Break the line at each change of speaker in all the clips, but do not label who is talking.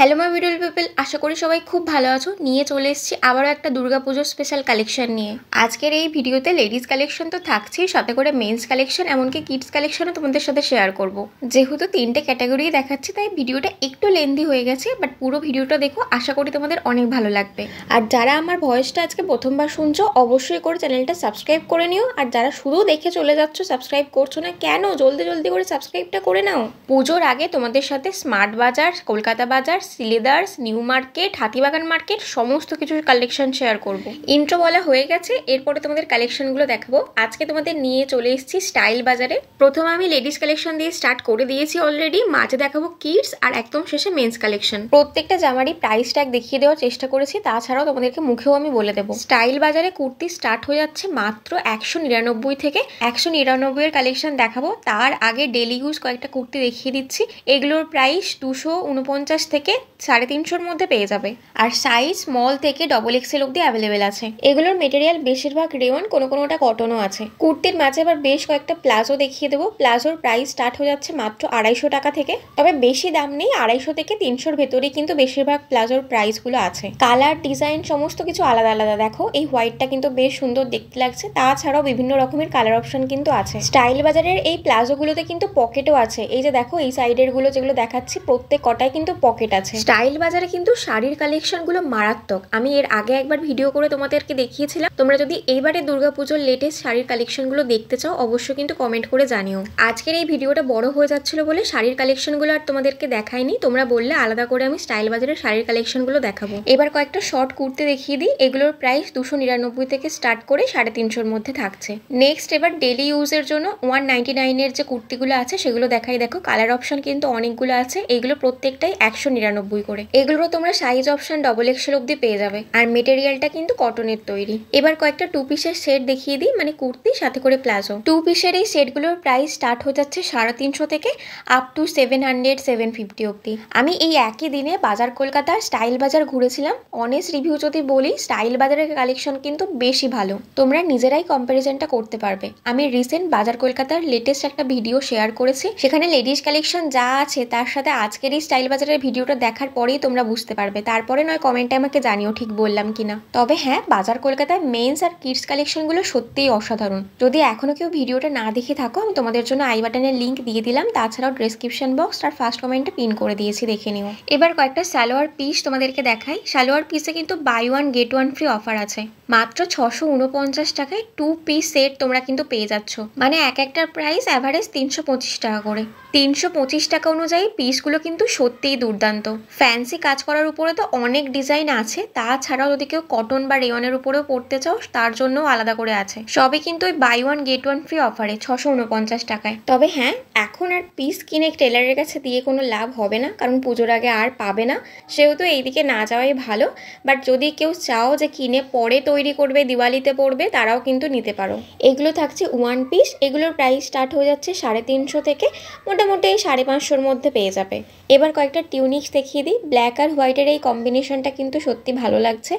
Hello my beautiful people, আশা করি সবাই খুব ভালো আছো। নিয়ে চলে এসেছি আবারও একটা দুর্গাপুজোর স্পেশাল কালেকশন নিয়ে। আজকের এই ভিডিওতে লেডিস কালেকশন তো থাকছেই, সাথে করে মেন্স কালেকশন এমনকি কিডস কালেকশনও তোমাদের সাথে শেয়ার করব। যেহেতু তিনটে ক্যাটাগরি দেখাচ্ছি তাই ভিডিওটা একটু লেন্দি হয়ে গেছে, বাট পুরো ভিডিওটা দেখো, আশা করি তোমাদের অনেক ভালো লাগবে। আর যারা আমার ভয়েসটা আজকে প্রথমবার শুনছো অবশ্যই করে চ্যানেলটা সাবস্ক্রাইব করে নিও। আর যারা শুধু দেখে চলে যাচ্ছ, সাবস্ক্রাইব করছো না কেন, জলদি জলদি করে সাবস্ক্রাইবটা করে নাও। পুজোর আগে তোমাদের সাথে স্মার্ট বাজার, কলকাতা বাজার, সিলেদার্স, নিউ মার্কেট, হাতিবাগান মার্কেট সমস্ত কিছুর কালেকশন শেয়ার করব। ইন্ট্রো বলা হয়ে গেছে, এরপরে তোমাদের কালেকশনগুলো দেখাবো। আজকে তোমাদের নিয়ে চলে এসেছি স্টাইল বাজারে। প্রথমে আমি লেডিস কালেকশন দিয়ে স্টার্ট করে দিয়েছি অলরেডি, মাঝে দেখাবো কিডস আর একদম শেষে মেন্স কালেকশন। প্রত্যেকটা জামারই প্রাইস ট্যাগ দেখিয়ে দেওয়ার চেষ্টা করেছি, তাছাড়াও তোমাদেরকে মুখেও আমি বলে দেবো। স্টাইল বাজারে কুর্তি স্টার্ট হয়ে যাচ্ছে মাত্র 199 থেকে। 199 এর কালেকশন দেখাবো, তার আগে ডেলি ইউজ কয়েকটা কুর্তি দেখিয়ে দিচ্ছি। এগুলোর প্রাইস 249 থেকে 350-র মধ্যে পেয়ে যাবে। আর সাইজ স্মল থেকে ডবল এক্সেল অব্দি অ্যাভেলেবেল আছে। এগুলোর মেটেরিয়াল বেশিরভাগ রেওয়ান, কোনোটা কটনও আছে। কুর্তির মাঝে আবার বেশ কয়েকটা প্লাজো দেখিয়ে দেবো। প্লাজোর প্রাইস স্টার্ট হয়ে যাচ্ছে মাত্র 250 টাকা থেকে, তবে বেশি দাম নেই। 250 থেকে 300-র ভেতরেই কিন্তু বেশিরভাগ প্লাজোর প্রাইসগুলো আছে। কালার, ডিজাইন সমস্ত কিছু আলাদা আলাদা। দেখো এই হোয়াইটটা কিন্তু বেশ সুন্দর দেখতে লাগছে, তাছাড়াও বিভিন্ন রকমের কালার অপশন কিন্তু আছে। স্টাইল বাজারের এই প্লাজোগুলোতে কিন্তু পকেটও আছে। এই যে দেখো এই সাইডের গুলো যেগুলো দেখাচ্ছি প্রত্যেক কটায় কিন্তু পকেট আছে। স্টাইল বাজারে কিন্তু শাড়ির কালেকশনগুলো মারাত্মক। আমি এর আগে একবার ভিডিও করে তোমাদেরকে দেখিয়েছিলাম। তোমরা যদি এইবারে দুর্গাপুজোর লেটেস্ট শাড়ির কালেকশনগুলো দেখতে চাও অবশ্যই কিন্তু কমেন্ট করে জানিও। আজকের এই ভিডিওটা বড় হয়ে যাচ্ছিল বলে শাড়ির কালেকশনগুলো আর তোমাদেরকে দেখাইনি। তোমরা বললে আলাদা করে আমি স্টাইল বাজারের শাড়ির কালেকশনগুলো দেখাবো। এবার কয়েকটা শর্ট কুর্তি দেখিয়ে দিই। এগুলোর প্রাইস 299 থেকে স্টার্ট করে 350-র মধ্যে থাকছে। নেক্সট এবার ডেলি ইউজের জন্য 199-এর যে কুর্তিগুলো আছে সেগুলো দেখাই। দেখো কালার অপশন কিন্তু অনেকগুলো আছে। এগুলো প্রত্যেকটাই 199 করে। এগুলোরও তোমরা সাইজ অপশন ডবল এক্সেল অব্দি পেয়ে যাবে। আর মেটেরিয়ালটা কিন্তু কটনের তৈরি। এবার কয়েকটা 2 পিসের সেট দেখিয়ে দিই, মানে কুর্তি সাথে করে প্লাজো। 2 পিসের এই সেটগুলোর প্রাইস স্টার্ট হয়ে যাচ্ছে 350 থেকে আপ টু 700-750 অব্দি। আমি এই একই দিনে বাজার কলকাতার স্টাইল বাজার ঘুরেছিলাম। অনেস্ট রিভিউ যদি বলি, স্টাইল বাজারের কালেকশন কিন্তু বেশি ভালো। তোমরা নিজেরাই কম্পারিজনটা করতে পারবে। আমি রিসেন্ট বাজার কলকাতার লেটেস্ট একটা ভিডিও শেয়ার করেছি, সেখানে লেডিস কালেকশন যা আছে তার সাথে আজকের এই স্টাইল বাজারের ভিডিওটা দেখার পরেই তোমরা বুঝতে পারবে। তারপরে নয় কমেন্টে আমাকে জানিও ঠিক বললাম কিনা। তবে হ্যাঁ, বাজার কলকাতায় মেন্স আর কিডস কালেকশনগুলো সত্যিই অসাধারণ। যদি এখনো কেউ ভিডিওটা না দেখে থাকো, আমি তোমাদের জন্য আই বাটনের লিঙ্ক দিয়ে দিলাম, তাছাড়াও ডেসক্রিপশন বক্স আর ফার্স্ট কমেন্টে পিন করে দিয়েছি, দেখে নিও। এবার কয়েকটা সালোয়ার পিস তোমাদেরকে দেখাই। সালোয়ার পিসে কিন্তু buy one get one free offer আছে। মাত্র 649 টাকায় 2 পিস সেট তোমরা কিন্তু পেয়ে যাচ্ছ। মানে এক একটার প্রাইস অ্যাভারেজ 325 টাকা করে। 325 টাকা অনুযায়ী পিসগুলো কিন্তু সত্যিই দুর্দান্ত। ফ্যান্সি কাজ করার উপরে তো অনেক ডিজাইন আছে, তাছাড়াও যদি কেউ কটন বা রেওয়ানের উপরেও পড়তে চাও তার জন্য আলাদা করে আছে। সবই কিন্তু ওই buy one get one free অফারে 649 টাকায়। তবে হ্যাঁ, এখন আর পিস কিনে টেলারের কাছে দিয়ে কোনো লাভ হবে না, কারণ পুজোর আগে আর পাবে না। সেহেতু এইদিকে না যাওয়াই ভালো। বাট যদি কেউ চাও যে কিনে পরে তৈরি করবে, দিওয়ালিতে পড়বে, তারাও কিন্তু নিতে পারো। এগুলো থাকছে 1 পিস। এগুলোর প্রাইস স্টার্ট হয়ে যাচ্ছে 350 থেকে মোটামুটি 550-র মধ্যে পেয়ে যাবে। এবার কয়েকটা টিউনিক্স দেখিয়ে দিই। ব্ল্যাক আর হোয়াইটের এই কম্বিনেশনটা কিন্তু সত্যি ভালো লাগছে।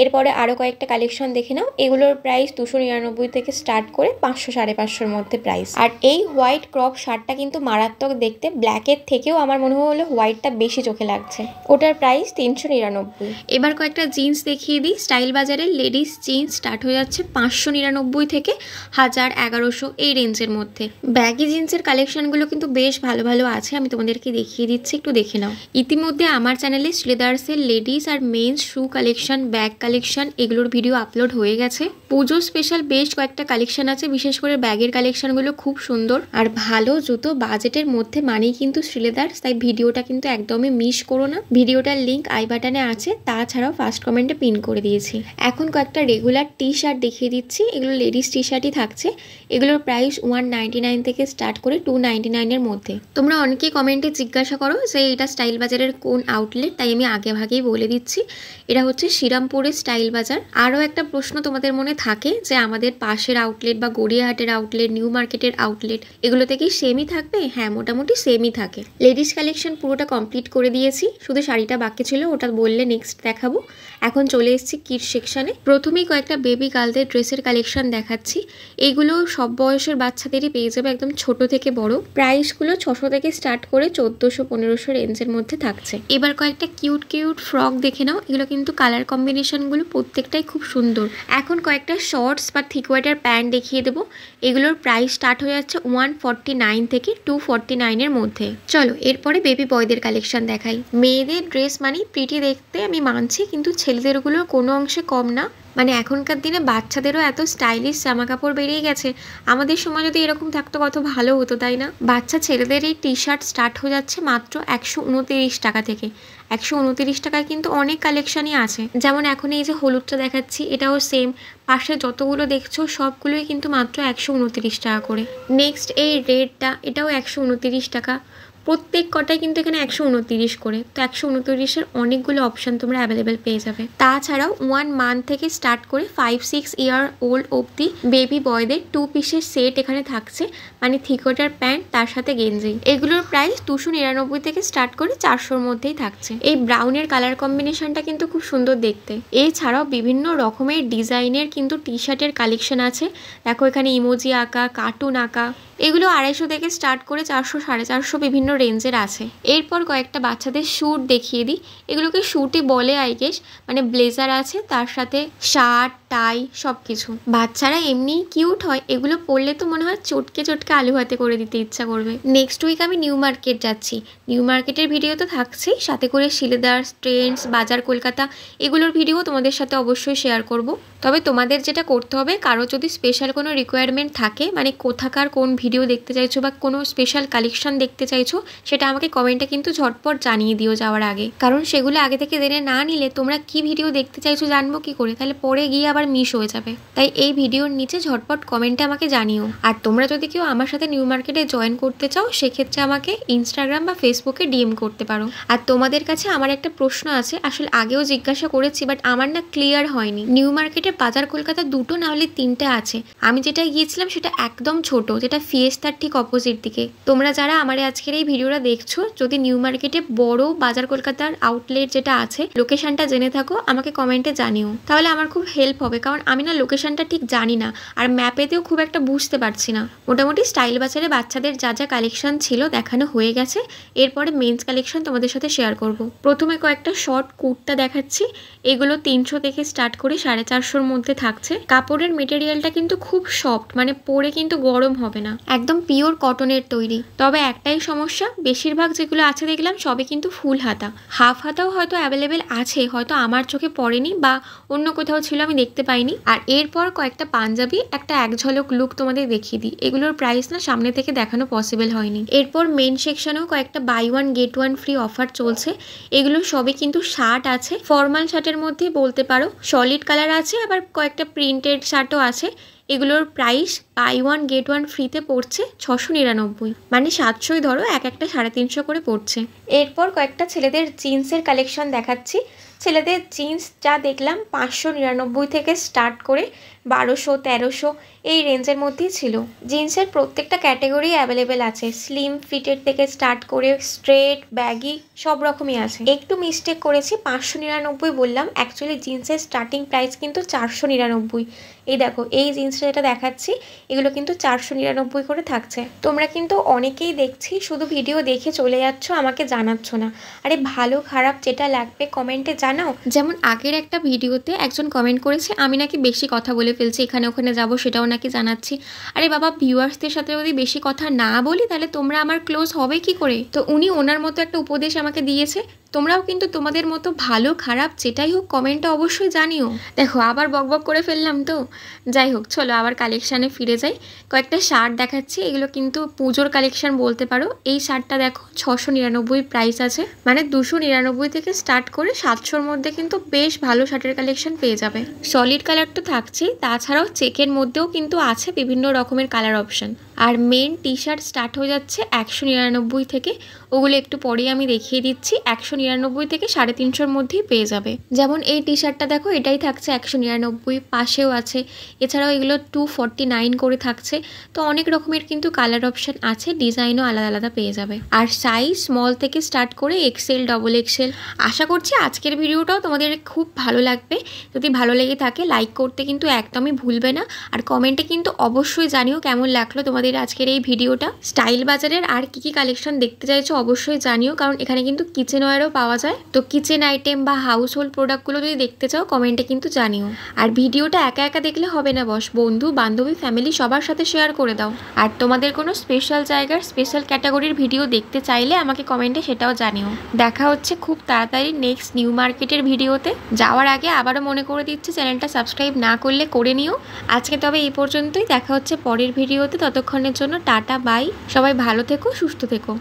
এরপরে আরও কয়েকটা কালেকশন দেখে নাও। এগুলোর প্রাইস 299 থেকে স্টার্ট করে 500-550-র মধ্যে প্রাইস। আর এই হোয়াইট ক্রপ শার্টটা কিন্তু মারাত্মক দেখতে। ব্ল্যাকের থেকেও আমার মনে হলো হোয়াইটটা বেশি চোখে লাগছে। ওটার প্রাইস 399। এবার কয়েকটা জিন্স দেখিয়ে দিই। স্টাইল বাজারে লেডিস জিন্স স্টার্ট হয়ে যাচ্ছে 599 থেকে 1000-1100 এই রেঞ্জের মধ্যে। ব্যাগি জিন্সের কালেকশনগুলো কিন্তু বেশ ভালো ভালো আছে, আমি তোমাদেরকে দেখিয়ে দিচ্ছি, একটু দেখে নাও। ইতিমধ্যে আমার চ্যানেলে শ্রীদার্সের লেডিস আর মেন্স শু কালেকশন, ব্যাগ কালেকশন এগুলোর ভিডিও আপলোড হয়ে গেছে। পুজো স্পেশাল বেশ কয়েকটা কালেকশন আছে, বিশেষ করে ব্যাগের কালেকশনগুলো খুব সুন্দর আর ভালো জুতো বাজেটের মধ্যে মানেই কিন্তু শ্রীদার্স। তাই ভিডিওটা কিন্তু একদমই মিস করো না। ভিডিওটার লিঙ্ক আই বাটনে আছে, তাছাড়াও ফার্স্ট কমেন্টে পিন করে দিয়েছি। এখন কয়েকটা রেগুলার টি শার্ট দেখিয়ে দিচ্ছি। এগুলো লেডিস টি শার্টই থাকছে। এগুলোর প্রাইস 199 থেকে স্টার্ট করে 299-এর মধ্যে। তোমরা অনেকেই কমেন্টে জিজ্ঞাসা করো যে এটা স্টাইল বাজারের কোন আউটলেট, তাই আমি আগে ভাগেই বলে দিচ্ছি, এটা হচ্ছে শ্রীরামপুরের স্টাইল বাজার। আরও একটা প্রশ্ন তোমাদের মনে থাকে যে আমাদের পাশের আউটলেট বা গড়িয়াহাটের আউটলেট, নিউ মার্কেটের আউটলেট এগুলোতে কি সেমই থাকবে? হ্যাঁ, মোটামুটি সেমই থাকে। লেডিস কালেকশন পুরোটা কমপ্লিট করে দিয়েছি, শুধু শাড়িটা বাকি ছিল, ওটা বললে নেক্সট দেখাবো। এখন চলে এসেছি কিডস সেকশনে। প্রথমেই কয়েকটা বেবি গার্লদের ড্রেসের কালেকশন দেখাচ্ছি। এইগুলো সব বয়সের বাচ্চাদেরই পেয়ে যাবে, একদম ছোট থেকে বড়। প্রাইসগুলো 600 থেকে স্টার্ট করে 1400-1500 রেঞ্জের মধ্যে থাকছে। থাকছে। এবার কয়েকটা কিউট কিউট ফ্রক দেখে নাও, এগুলো কিন্তু কালার কম্বিনেশনগুলো প্রত্যেকটাই খুব সুন্দর। এখন কয়েকটা শর্টস বা থিক ওয়েটার প্যান্ট দেখিয়ে দেবো। এগুলোর প্রাইস স্টার্ট হয়ে যাচ্ছে 149 থেকে 249-এর মধ্যে। চলো এরপরে বেবি বয়দের কালেকশন দেখাই। মেয়েদের ড্রেস মানে প্রিটি দেখতে আমি মানছি, কিন্তু ছেলেদেরগুলো কোনো অংশে কম না। মানে এখনকার দিনে বাচ্চাদেরও এত স্টাইলিশ জামা কাপড় বেরিয়ে গেছে, আমাদের সময় যদি এরকম থাকতো কত ভালো হতো, তাই না? বাচ্চা ছেলেদের এই টি শার্ট স্টার্ট হয়ে যাচ্ছে মাত্র 129 টাকা থেকে। 129 টাকায় কিন্তু অনেক কালেকশনই আছে। যেমন এখন এই যে হলুদটা দেখাচ্ছি, এটাও সেম। পাশে যতগুলো দেখছো সবগুলোই কিন্তু মাত্র 129 টাকা করে। নেক্সট এই রেডটা, এটাও 129 টাকা। প্রত্যেক কটাই কিন্তু এখানে 129 করে। তো 129-এর অনেকগুলো অপশান তোমরা অ্যাভেলেবেল পেয়ে যাবে। তাছাড়াও 1 মান্থ থেকে স্টার্ট করে 5-6 ইয়ার ওল্ড অবধি বেবি বয়দের 2 পিসের সেট এখানে থাকছে, মানে থিকোটার প্যান্ট তার সাথে গেঞ্জি। এগুলোর প্রাইস 299 থেকে স্টার্ট করে 400-র মধ্যেই থাকছে। এই ব্রাউনের কালার কম্বিনেশনটা কিন্তু খুব সুন্দর দেখতে। এছাড়াও বিভিন্ন রকমের ডিজাইনের কিন্তু টি শার্টের কালেকশন আছে। দেখো এখানে ইমোজি আঁকা, কার্টুন আঁকা, এগুলো 250 থেকে স্টার্ট করে 400, 450 বিভিন্ন রেঞ্জের আছে। এরপর কয়েকটা বাচ্চাদের স্যুট দেখিয়ে দিই। এগুলোকে স্যুটই বলে আই গেস, মানে ব্লেজার আছে, তার সাথে শার্ট, টাই সব কিছু। বাচ্চারা এমনি কিউট হয়, এগুলো পরলে তো মনে হয় চটকে চটকে আলু ভাতে করে দিতে ইচ্ছা করবে। নেক্সট উইক আমি নিউ মার্কেট যাচ্ছি। নিউ মার্কেটের ভিডিও তো থাকছেই, সাথে করে শিলেদার, ট্রেন্ডস, বাজার কলকাতা এগুলোর ভিডিও তোমাদের সাথে অবশ্যই শেয়ার করব। তবে তোমাদের যেটা করতে হবে, কারো যদি স্পেশাল কোনো রিকোয়ারমেন্ট থাকে, মানে কোথাকার কোন ভিডিও দেখতে চাইছো বা কোনো স্পেশাল কালেকশন দেখতে চাইছো, সেটা আমাকে কমেন্টে কিন্তু ঝটপট জানিয়ে দিও যাওয়ার আগে। কারণ সেগুলো আগে থেকে জেনে না নিলে তোমরা কি ভিডিও দেখতে চাইছো জানবো কি করে, তাহলে পরে গিয়ে আবার মিস হয়ে যাবে। তাই এই ভিডিওর নিচে ঝটপট কমেন্টে আমাকে জানিও। আর তোমরা যদি কেউ আমার সাথে নিউ মার্কেটে জয়েন করতে চাও, সেক্ষেত্রে আমাকে ইনস্টাগ্রাম বা ফেসবুকে ডিএম করতে পারো। আর তোমাদের কাছে আমার একটা প্রশ্ন আছে, আসলে আগেও জিজ্ঞাসা করেছি, বাট আমার না ক্লিয়ার হয়নি। নিউ মার্কেটে বাজার কলকাতা 2টো না হলে 3টে আছে। আমি যেটা গিয়েছিলাম সেটা একদম ছোট, যেটা ফিয়েস্তার ঠিক অপোজিট দিকে। তোমরা যারা আমার আজকের এই ভিডিওটা দেখছো, যদি নিউ মার্কেটে বড় বাজার কলকাতার আউটলেট যেটা আছে, লোকেশনটা জেনে থাকো, আমাকে কমেন্টে জানিও, তাহলে আমার খুব হেল্প হবে। কারণ আমি না লোকেশনটা ঠিক জানি না, আর ম্যাপেতেও খুব একটা বুঝতে পারছি না। মোটামুটি স্টাইল বাজারে বাচ্চাদের যা যা কালেকশন ছিল দেখানো হয়ে গেছে। এরপরে মেন্স কালেকশন তোমাদের সাথে শেয়ার করব। প্রথমে কয়েকটা শর্ট কুর্তা দেখাচ্ছি। এগুলো 300 থেকে স্টার্ট করে 450-র মধ্যে থাকছে। কাপড়ের মেটেরিয়ালটা কিন্তু খুব সফট, মানে পরে কিন্তু গরম হবে না, একদম পিওর কটনের তৈরি। তবে একটাই সমস্যা, বেশিরভাগ যেগুলো আছে দেখলাম সবই কিন্তু ফুল হাতা। হাফ হাতাও হয়তো অ্যাভেলেবেল আছে, হয়তো আমার চোখে পড়েনি বা অন্য কোথাও ছিল, আমি দেখতে পাইনি। আর এরপর কয়েকটা পাঞ্জাবি, একটা এক ঝলক লুক তোমাদের দেখিয়ে দিই। এগুলোর প্রাইস না সামনে থেকে দেখানো পসিবল হয়নি। এরপর মেন সেকশনেও কয়েকটা বাই 1 গেট 1 ফ্রি অফার চলছে। এগুলো সবই কিন্তু শার্ট আছে, ফর্মাল শার্টের মধ্যে বলতে পারো। সলিড কালার আছে, আবার কয়েকটা প্রিন্টেড শার্টও আছে। এগুলোর প্রাইস বাই 1 গেট 1 ফ্রিতে পড়ছে 699, মানে 700ই ধরো, একটা 350 করে পড়ছে। এরপর কয়েকটা ছেলেদের জিন্সের কালেকশন দেখাচ্ছি। ছেলেদের জিন্স যা দেখলাম 599 থেকে স্টার্ট করে 1200, 1300 এই রেঞ্জের মধ্যেই ছিল। জিন্সের প্রত্যেকটা ক্যাটাগরি অ্যাভেলেবেল আছে, স্লিম ফিটের থেকে স্টার্ট করে স্ট্রেট, ব্যাগি সব রকমই আছে। একটু মিস্টেক করেছি, 599 বললাম, অ্যাকচুয়ালি জিন্সের স্টার্টিং প্রাইস কিন্তু 499। এই দেখো এই জিন্সটা যেটা দেখাচ্ছি, এগুলো কিন্তু 499 করে থাকছে। তোমরা কিন্তু অনেকেই দেখছি শুধু ভিডিও দেখে চলে যাচ্ছ, আমাকে জানাচ্ছ না। আরে ভালো খারাপ যেটা লাগবে কমেন্টে জানাও। যেমন আগের একটা ভিডিওতে একজন কমেন্ট করেছে আমি নাকি বেশি কথা বলে ফেলছি, এখানে ওখানে যাবো, সেটাও নাকি জানাচ্ছি। আরে বাবা, ভিউয়ার্সদের সাথে যদি বেশি কথা না বলি তাহলে তোমরা আমার ক্লোজ হবে কি করে? তো উনি ওনার মতো একটা উপদেশ আমাকে দিয়েছে। তোমরাও কিন্তু তোমাদের মতো ভালো খারাপ যেটাই হোক কমেন্টে অবশ্যই জানিও। দেখো আবার বকবক করে ফেললাম তো, যাই হোক চলো আবার কালেকশানে ফিরে যাই। কয়েকটা শার্ট দেখাচ্ছি, এগুলো কিন্তু পুজোর কালেকশন বলতে পারো। এই শার্টটা দেখো 699 প্রাইস আছে, মানে 299 থেকে স্টার্ট করে 700-র মধ্যে কিন্তু বেশ ভালো শার্টের কালেকশন পেয়ে যাবে। সলিড কালার তো থাকছেই, তাছাড়াও চেকের মধ্যেও কিন্তু আছে বিভিন্ন রকমের কালার অপশন। আর মেন টি শার্ট স্টার্ট হয়ে যাচ্ছে 199 থেকে, ওগুলো একটু পরেই আমি দেখিয়ে দিচ্ছি। 199 থেকে 350-র মধ্যেই পেয়ে যাবে। যেমন এই টি শার্টটা দেখো, এটাই থাকছে 199, পাশেও আছে। এছাড়াও এগুলো 249 করে থাকছে। তো অনেক রকমের কিন্তু কালার অপশন আছে, ডিজাইনও আলাদা আলাদা পেয়ে যাবে। আর সাইজ স্মল থেকে স্টার্ট করে এক্সেল, ডবল এক্সেল। আশা করছি আজকের ভিডিওটাও তোমাদের খুব ভালো লাগবে। যদি ভালো লেগে থাকে লাইক করতে কিন্তু একদমই ভুলবে না। আর কমেন্টে কিন্তু অবশ্যই জানিও কেমন লাগলো তোমাদের তোমাদের আজকের এই ভিডিওটা। স্টাইল বাজারের আর কি কি কালেকশন দেখতে চাইছো অবশ্যই জানিও, কারণ এখানে কিন্তু কিচেনওয়্যারও পাওয়া যায়। তো কিচেন আইটেম বা হাউস হোল্ড প্রোডাক্টগুলো যদি দেখতে চাও কমেন্টে কিন্তু জানিও। আর ভিডিওটা একা একা দেখলে হবে না বস, বন্ধু বান্ধবী ফ্যামিলি সবার সাথে শেয়ার করে দাও। আর তোমাদের কোনো স্পেশাল জায়গার স্পেশাল ক্যাটাগরির ভিডিও দেখতে চাইলে আমাকে কমেন্টে সেটাও জানিও। দেখা হচ্ছে খুব তাড়াতাড়ি নেক্সট নিউ মার্কেটের ভিডিওতে। যাওয়ার আগে আবারও মনে করে দিচ্ছি, চ্যানেলটা সাবস্ক্রাইব না করলে করে নিও। আজকে তবে এই পর্যন্তই, দেখা হচ্ছে পরের ভিডিওতে। ততক্ষণের জন্য টাটা, বাই। সবাই ভালো থেকো, সুস্থ থেকো।